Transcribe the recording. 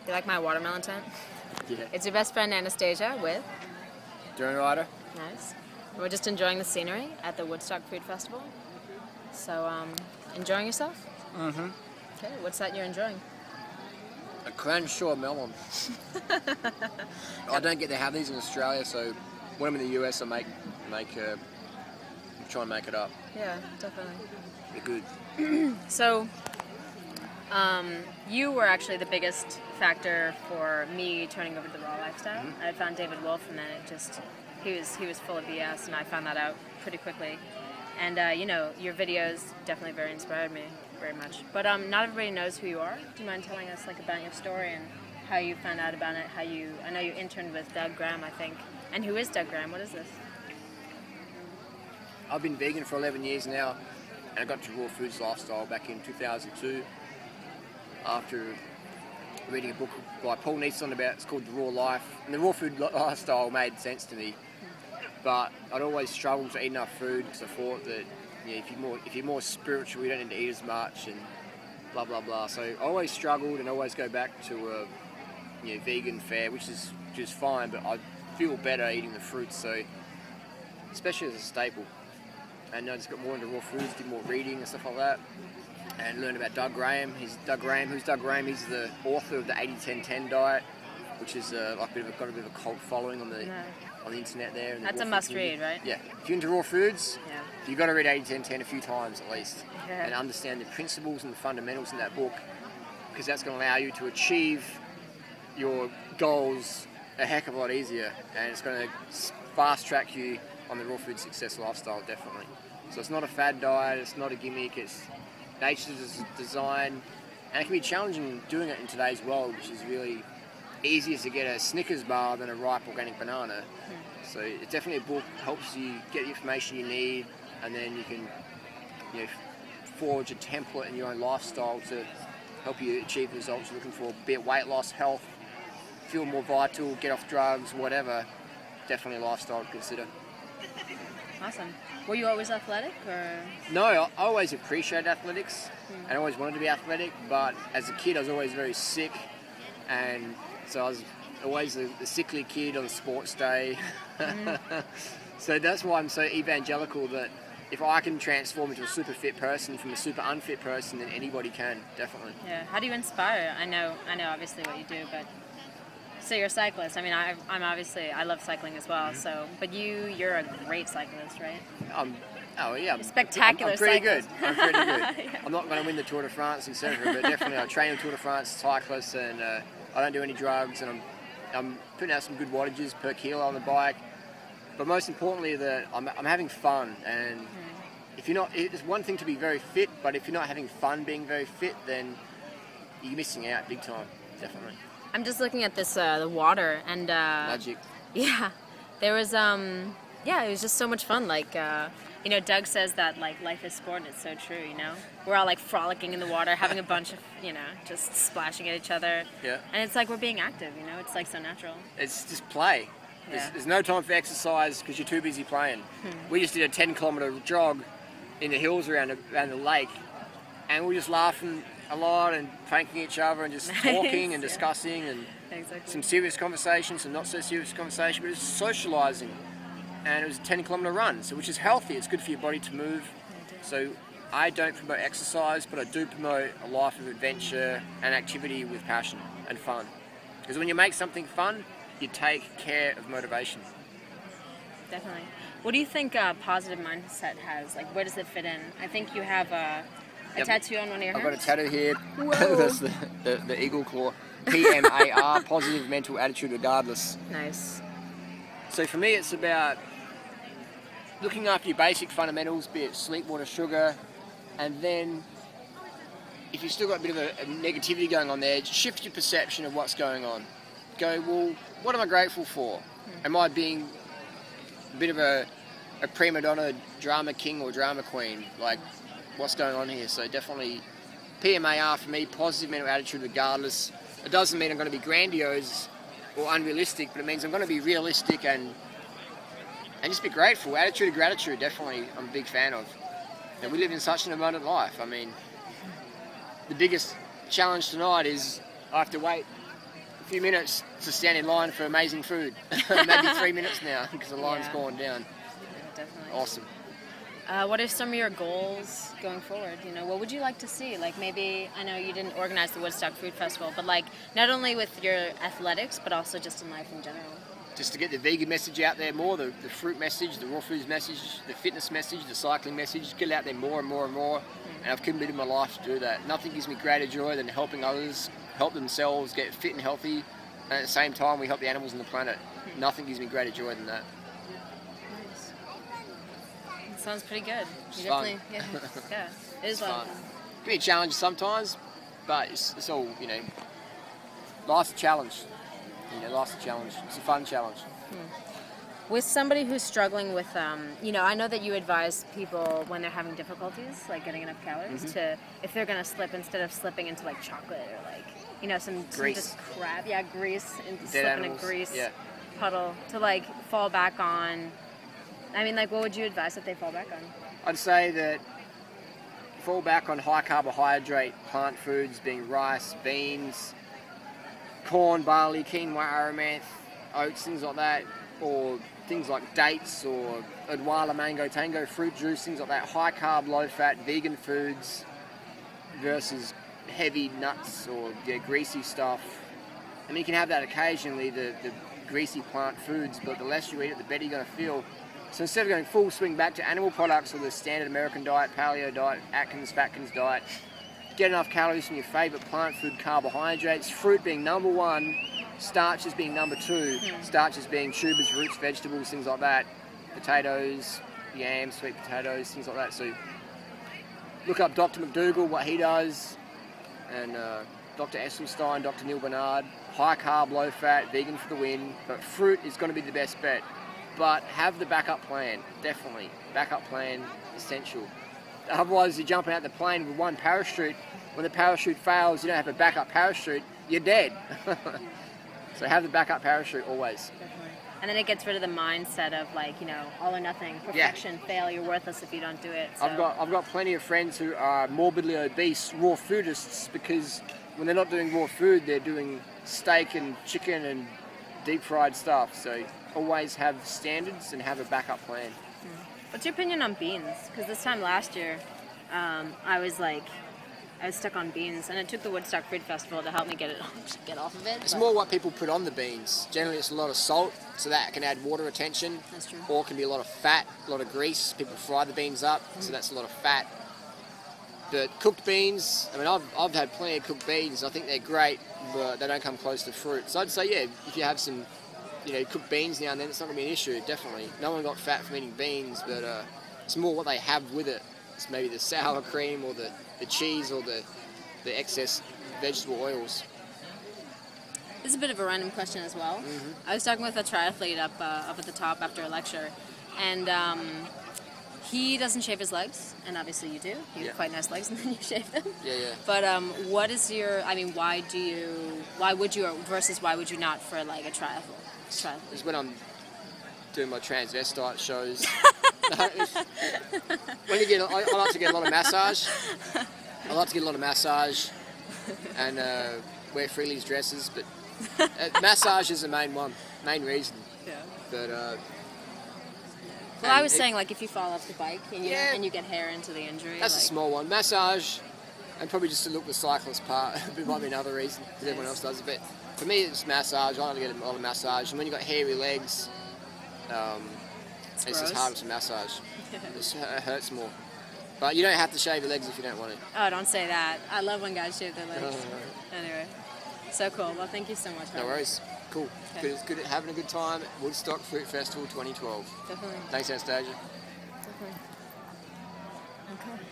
You like my watermelon tent? Yeah. It's your best friend Anastasia with? Durianrider. Nice. We're just enjoying the scenery at the Woodstock Food Festival. So, enjoying yourself? Mm-hmm. Okay, what's that you're enjoying? A Crenshaw melon. I don't get to have these in Australia, so when I'm in the US, I try and make it up. Yeah, definitely. They're good. So, you were actually the biggest factor for me turning over to the raw lifestyle. Mm-hmm. I found David Wolf, and then he was full of BS, and I found that out pretty quickly. And your videos definitely very inspired me very much. But not everybody knows who you are. Do you mind telling us about your story and how you found out about it? I know you interned with Doug Graham, I think. And who is Doug Graham? What is this? I've been vegan for 11 years now, and I got to raw foods lifestyle back in 2002 after reading a book by Paul Neeson it's called The Raw Life. And the raw food lifestyle made sense to me, but I'd always struggled to eat enough food because I thought that if you're more spiritual, you don't need to eat as much and blah blah blah. So I always struggled and always go back to vegan fare, which is fine, but I feel better eating the fruits. So especially as a staple. And I just got more into raw foods, did more reading and stuff like that, and learned about Doug Graham. Who's Doug Graham? He's the author of the 80-10-10 diet, which is got a bit of a cult following on the internet there. And that's a must-read, right? Yeah. If you're into raw foods, you've got to read 80-10-10 a few times at least, and understand the principles and the fundamentals in that book, because that's going to allow you to achieve your goals a heck of a lot easier, and it's going to fast-track you on the raw food success lifestyle, definitely. So it's not a fad diet, it's not a gimmick, it's nature's design, and it can be challenging doing it in today's world, which is really easier to get a Snickers bar than a ripe organic banana. So it's definitely a book, helps you get the information you need, and then you can forge a template in your own lifestyle to help you achieve the results you're looking for, be it weight loss, health, feel more vital, get off drugs, whatever. Definitely a lifestyle to consider. Awesome. Were you always athletic, or? No, I always appreciated athletics, and I always wanted to be athletic, but as a kid I was always very sick, and so I was always the sickly kid on sports day. So that's why I'm so evangelical that if I can transform into a super fit person from a super unfit person, then anybody can, definitely. Yeah. How do you inspire? I know obviously what you do, but so you're a cyclist. I mean, I'm obviously, I love cycling as well. So, but you're a great cyclist, right? Oh yeah, a spectacular. I'm pretty cyclist. good. I'm pretty good. Yeah. I'm not going to win the Tour de France, etc. But definitely, I train in Tour de France cyclist, and I don't do any drugs, and I'm putting out some good wattages per kilo on the bike. But most importantly, that I'm having fun, and if you're not, it's one thing to be very fit, but if you're not having fun being very fit, then you're missing out big time, definitely. I'm just looking at this, the water, and magic. Yeah, there was it was just so much fun. Like Doug says that life is sport, and it's so true. We're all frolicking in the water, having a bunch of just splashing at each other. Yeah. And it's like we're being active. It's so natural. It's just play. Yeah. There's no time for exercise because you're too busy playing. We just did a 10-kilometre jog in the hills around the lake, and we were just laughing a lot and pranking each other and just talking and discussing and some serious conversation, some not so serious conversation, but it's socialising. And it was a 10-kilometre run, which is healthy. It's good for your body to move. So I don't promote exercise, but I do promote a life of adventure and activity with passion and fun. Because when you make something fun, you take care of motivation. Definitely. What do you think positive mindset has? Where does it fit in? I think you have a tattoo on one of your hands. I've got a tattoo here. That's the eagle claw. PMAR, positive mental attitude regardless. Nice. So for me, it's about looking after your basic fundamentals, be it sleep, water, sugar, and then if you've still got a bit of a negativity going on there, shift your perception of what's going on. Go, well, what am I grateful for? Am I being a bit of a prima donna, drama king or drama queen? What's going on here? So definitely PMAR for me, positive mental attitude regardless. It doesn't mean I'm going to be grandiose or unrealistic, but it means I'm going to be realistic and just be grateful. Attitude of gratitude, definitely, I'm a big fan of. And we live in such an abundant life. I mean, the biggest challenge tonight is I have to wait few minutes to stand in line for amazing food. Maybe 3 minutes now because the line's gone down. Yeah, definitely. Awesome. What are some of your goals going forward? You know, what would you like to see? Like maybe, I know you didn't organize the Woodstock Food Festival, but like not only with your athletics, but also just in life in general. Just to get the vegan message out there more, the fruit message, the raw foods message, the fitness message, the cycling message, get it out there more and more and more. And I've committed my life to do that. Nothing gives me greater joy than helping others help themselves get fit and healthy, and at the same time we help the animals on the planet. Nothing gives me greater joy than that. Nice. It sounds pretty good. It's fun. Yeah, it is fun. It can be a challenge sometimes, but it's all, you know, life's a challenge. You know, life's a challenge. It's a fun challenge. With somebody who's struggling with, you know, I know that you advise people when they're having difficulties, like getting enough calories, to, if they're going to slip, instead of slipping into like chocolate or like, you know, some just crap, grease, and slip in a grease puddle, to like fall back on. I mean, like, what would you advise that they fall back on? I'd say that fall back on high carbohydrate plant foods, being rice, beans, corn, barley, quinoa, amaranth, oats, things like that, or things like dates or Odwalla, mango, tango, fruit juice, things like that. High carb, low fat, vegan foods versus heavy nuts or greasy stuff. I mean, you can have that occasionally, the greasy plant foods, but the less you eat it, the better you're going to feel. So instead of going full swing back to animal products or the standard American diet, paleo diet, Atkins, Fatkins diet, get enough calories from your favourite plant food carbohydrates, fruit being number one, starches being number two, starches being tubers, roots, vegetables, things like that, potatoes, yams, sweet potatoes, things like that. So look up Dr. McDougall, what he does, and Dr. Esselstyn, Dr. Neil Bernard. High carb, low fat, vegan for the win, but fruit is going to be the best bet. But have the backup plan, definitely. Backup plan, essential. Otherwise, you're jumping out the plane with one parachute. When the parachute fails, you don't have a backup parachute, you're dead. So have the backup parachute always. Definitely. And then it gets rid of the mindset of like, you know, all or nothing, perfection, fail, you're worthless if you don't do it. So. I've got plenty of friends who are morbidly obese, raw foodists, because when they're not doing raw food, they're doing steak and chicken and deep fried stuff. So always have standards and have a backup plan. What's your opinion on beans? Because this time last year, I was stuck on beans, and it took the Woodstock Food Festival to help me get off of it. It's more what people put on the beans. Generally, it's a lot of salt, so that can add water retention. That's true. Or it can be a lot of fat, a lot of grease. People fry the beans up, so that's a lot of fat. But cooked beans, I mean, I've had plenty of cooked beans. I think they're great, but they don't come close to fruit. So I'd say, yeah, if you have some, you know, cooked beans now and then, it's not going to be an issue, definitely. No one got fat from eating beans, but it's more what they have with it. It's maybe the sour cream or the cheese or the excess vegetable oils. This is a bit of a random question as well. I was talking with a triathlete up at the top after a lecture, and he doesn't shave his legs, and obviously you do. You have quite nice legs, and then you shave them. Yeah. But what is your? I mean, why would you versus why would you not for like a triathlon? It's when I'm doing my transvestite shows. When you I like to get a lot of massage. I like to get a lot of massage and wear Freely's dresses, but massage is the main reason. Yeah. But well, I was saying like if you fall off the bike and you get hair into the injury. That's a small one. Massage, and probably just to look the cyclist part. It might be another reason because everyone else does it. But for me, it's massage. I like to get a lot of massage, and when you got hairy legs, it's just harder to massage. It hurts more. But you don't have to shave your legs if you don't want to. Oh, don't say that. I love when guys shave their legs. Anyway, so cool. Well, thank you so much. No worries. Cool. Okay. It's good having a good time at Woodstock Fruit Festival 2012. Definitely. Thanks, Anastasia. Definitely. Okay.